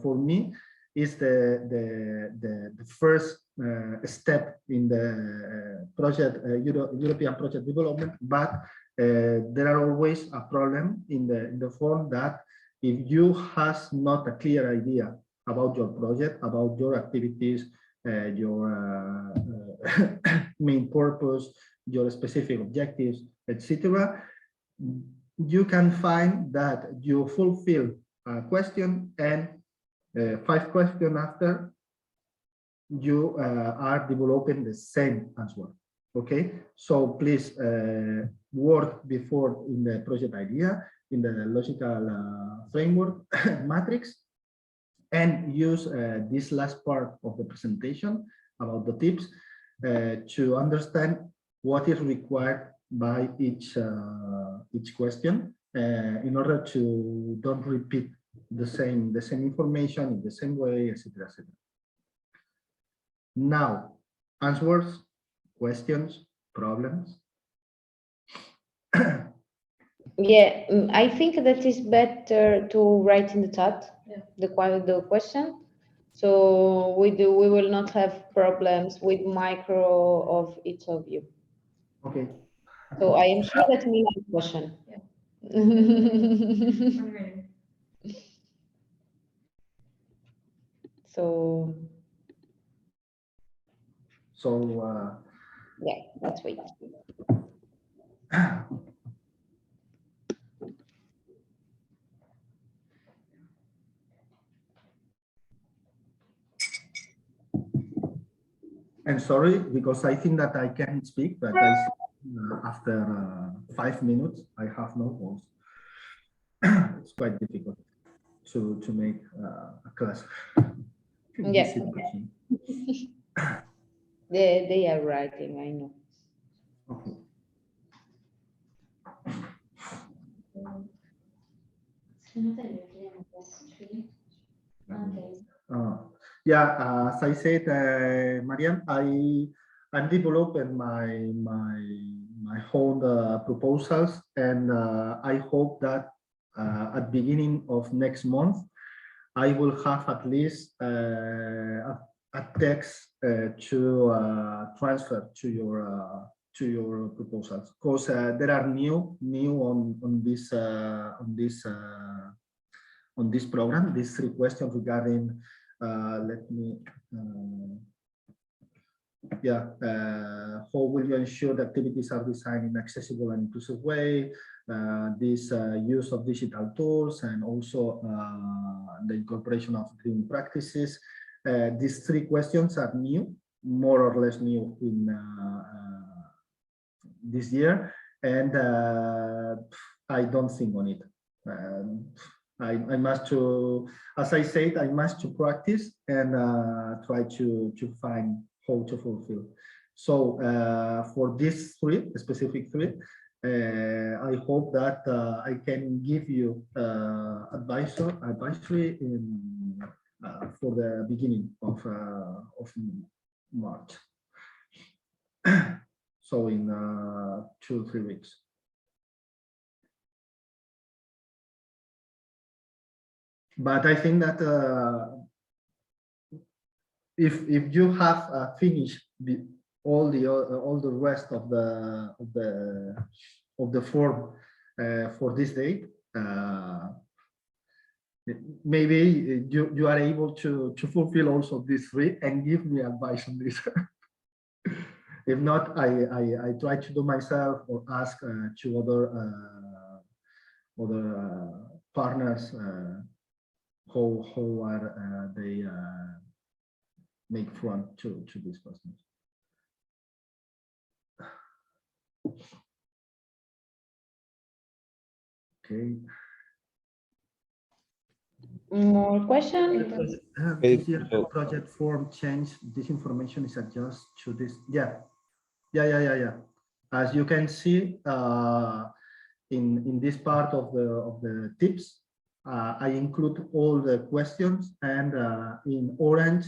C: for me is the first step in the project European project development, but there are always a problem in the form that if you has not a clear idea about your project, about your activities, your main purpose, your specific objectives, etc., you can find that you fulfill a question and 5 questions after you are developing the same answer. Okay, so please work before in the project idea, in the logical framework matrix, and use this last part of the presentation about the tips to understand what is required by each question in order to don't repeat the same information in the same way, etc., etc. Now, answers, questions, problems.
D: Yeah, I think that is better to write in the chat the question. So we will not have problems with micro of each of you.
C: Okay.
D: So I am sure that means a question. So yeah, let's wait.
C: I'm sorry, because I think that I can speak, but after 5 minutes, I have no voice. It's quite difficult to make a class.
D: Yeah. They are writing, I know.
C: Okay. Yeah, as I said, Mariam, I'm developing my own proposals, and I hope that at beginning of next month, I will have at least a text to transfer to your proposals, because there are new on this program. These 3 questions regarding how will you ensure that activities are designed in an accessible and inclusive way, this use of digital tools, and also the incorporation of green practices. These 3 questions are new, more or less new in this year, and I don't think on it. I must to, as I said, I must to practice and try to find how to fulfill. So for these 3 specific 3, I hope that I can give you advisory in for the beginning of March. So in 2 or 3 weeks. But I think that if you have finished all the rest of the form for this date, maybe you are able to fulfill also these 3 and give me advice on this. If not, I try to do myself or ask to other partners how are they make front to these questions. Okay.
D: More questions?
C: This year the project form change. This information is adjusted to this. Yeah. As you can see in this part of the tips, I include all the questions, and in orange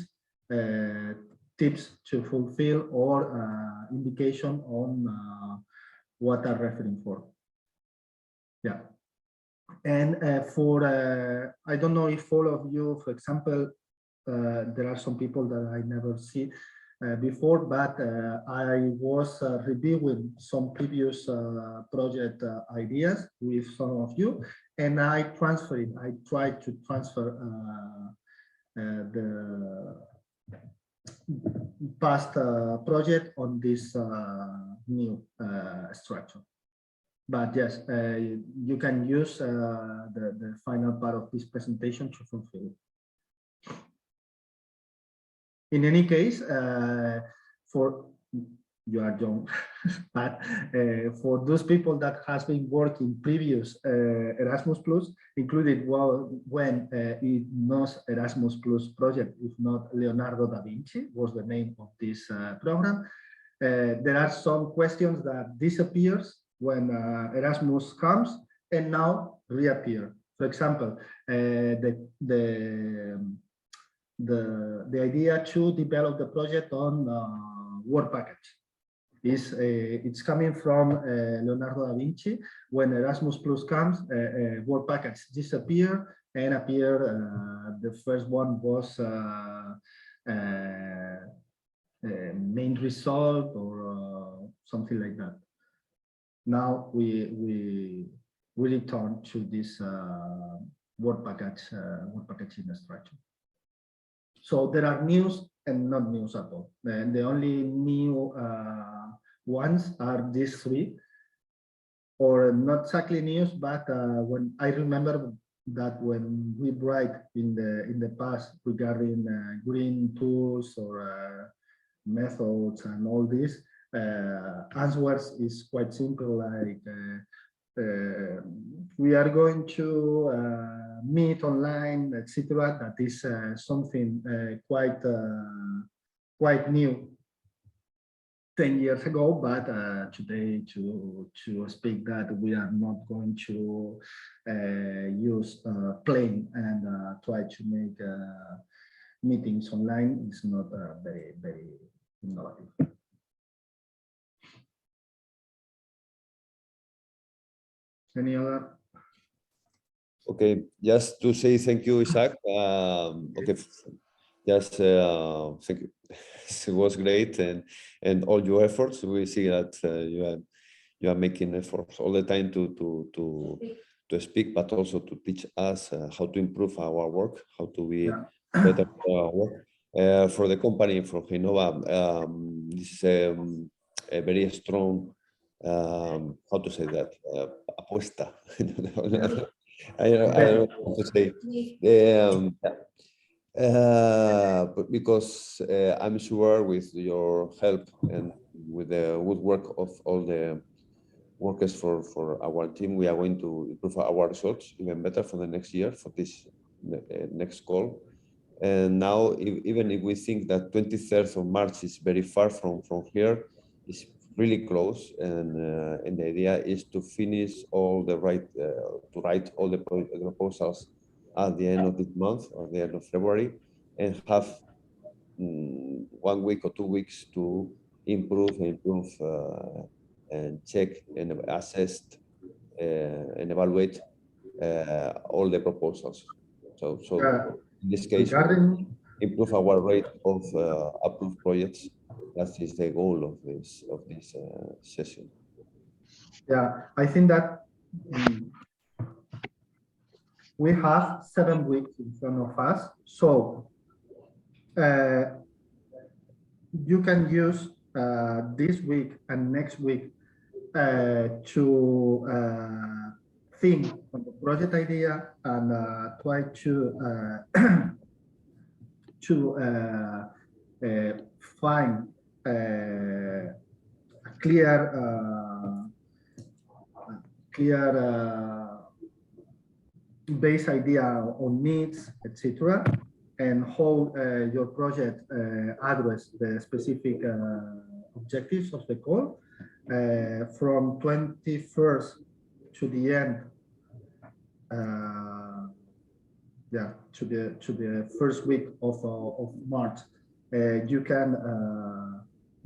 C: tips to fulfill or indication on what are referring for. Yeah. And I don't know if all of you, for example, there are some people that I never see before, but I was reviewing some previous project ideas with some of you, and I tried to transfer the past project on this new structure. But yes, you can use the final part of this presentation to fulfill it. In any case, for you are young, but for those people that has been working previous Erasmus Plus, included when it was Erasmus Plus project, if not Leonardo da Vinci was the name of this program. There are some questions that disappears when Erasmus comes and now reappear. For example, the idea to develop the project on Word package it's coming from Leonardo da Vinci. When Erasmus Plus comes, Word package disappear and appear. The first one was main result or something like that. Now we return to this Word packaging structure. So there are news and not news at all. The only new ones are these three, or not exactly news, but when I remember that when we write in the past regarding green tools or methods and all this, answers is quite simple, like we are going to meet online, etc. That is something quite new 10 years ago, but today to speak that we are not going to use plane and try to make meetings online is not very innovative. Any other?
F: Okay, just to say thank you, Isaac. Okay, just thank you. It was great, and all your efforts. We see that you are making efforts all the time to speak, but also to teach us how to improve our work, how to be better for our work. For the company, for Genova, this is a very strong. How to say that? Apuesta. I don't know how to say. But because I'm sure with your help and with the good work of all the workers for our team, we are going to improve our results even better for the next year, for this next call. And now, even if we think that 23rd of March is very far from here, it's really close, and the idea is to finish all the to write all the proposals at the end of this month or the end of February, and have 1 week or 2 weeks to improve and check and assess and evaluate all the proposals. So in this case, improve our rate of approved projects. That is the goal of this session.
C: Yeah, I think that we have 7 weeks in front of us, so you can use this week and next week to think on the project idea and try to find a clear base idea on needs, etc., and how your project address the specific objectives of the call. From 21st to the end, to the first week of March, you can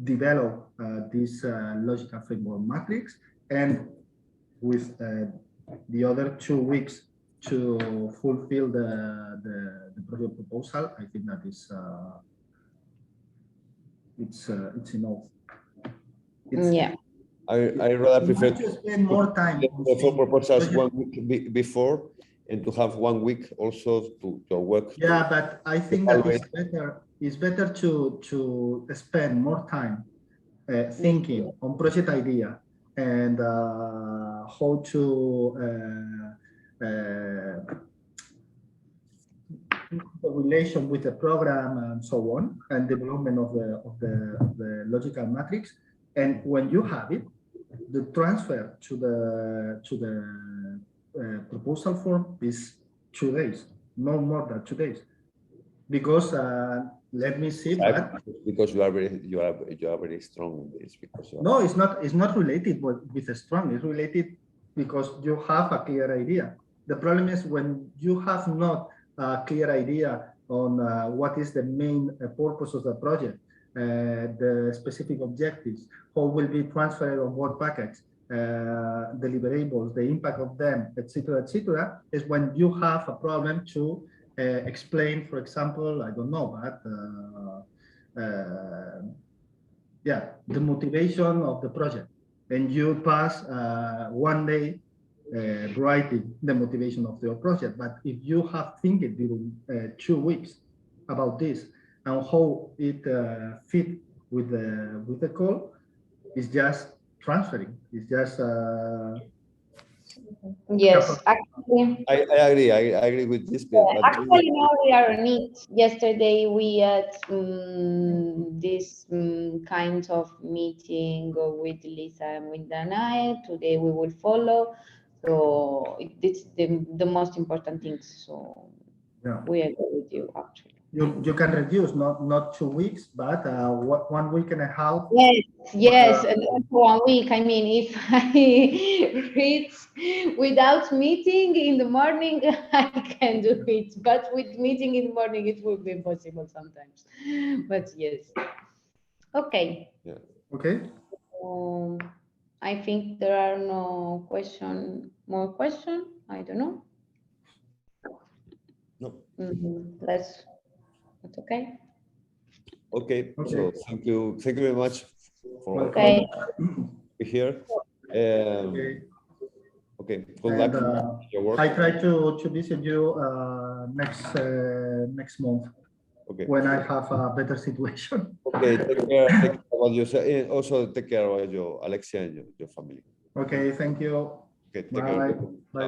C: develop this logical framework matrix, and with the other 2 weeks to fulfill the project proposal, I think that is it's enough.
D: Yeah.
F: I rather
C: You
F: prefer
C: have to spend more time on
F: the full
C: seeing
F: proposals
C: project.
F: 1 week before, and to have 1 week also to your work.
C: Yeah, but I think that
F: evaluate.
C: it's better to spend more time thinking on project idea and how to the relation with the program and so on, and development of the logical matrix. And when you have it, the transfer to the proposal form is 2 days, no more than 2 days, because let me see. But
F: Because you are very strong in this. Because
C: no, it's not related with a strong. It's related because you have a clear idea. The problem is when you have not a clear idea on what is the main purpose of the project, the specific objectives, how will be transferred on what package, deliverables, the impact of them, etc., is when you have a problem to explain, for example, I don't know, but yeah, the motivation of the project, and you pass 1 day writing the motivation of your project. But if you have thinking during 2 weeks about this and how it fit with the call, it's just transferring. It's just
D: Yes, actually.
F: I agree. I agree with this. But
D: Actually, now we are on it. Yesterday we had this kind of meeting with Lisa and with Danae. Today we will follow. So it's the most important thing. So
C: yeah.
D: we agree with you actually.
C: You can reduce not 2 weeks, but 1 week and a half.
D: Yes, and for 1 week. I mean, if I read without meeting in the morning, I can do it. But with meeting in the morning, it will be impossible sometimes. But yes. Okay.
F: Yeah.
C: Okay.
D: I think there are no more questions. I don't know.
F: No.
D: That's okay.
F: Okay. So thank you very much for
D: Okay.
F: being here. Okay. Good
C: And,
F: luck. Your work.
C: I try to visit you next month.
F: Okay.
C: When I have a better situation.
F: Okay. Take care about yourself. And also take care about your Alexia and your family.
C: Okay. Thank you.
F: Okay. Take
C: Bye.
F: care.
C: Bye. Bye.